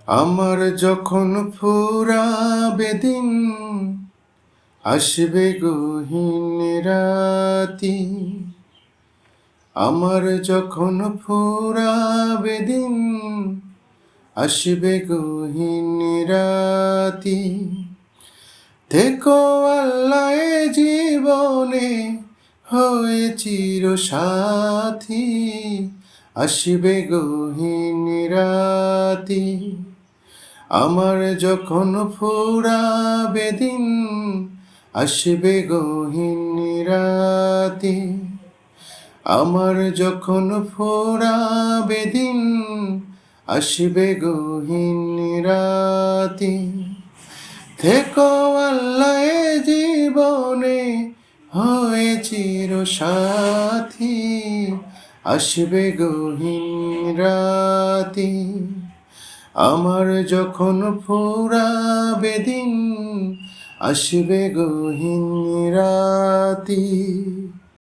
আমার যখন ফুরাবে দিন, আসবে গহীন রাতি। আমার যখন ফুরাবে দিন, আসবে গহীন রাতি। থেকো আল্লাহ এ জীবনে হয়ে চির সাথী, আসবে গহীন রাতি। আমার যখন ফুরাবে দিন, আসবে গহীন রাতি। আমার যখন ফুরাবে দিন, আসবে গহীন রাতি। থেকো আল্লাহ এ জীবনে হয়ে চির সাথী, আসবে গহীন রাতি। আমার যখন ফুরাবে দিন, আসবে গহীন রাতি।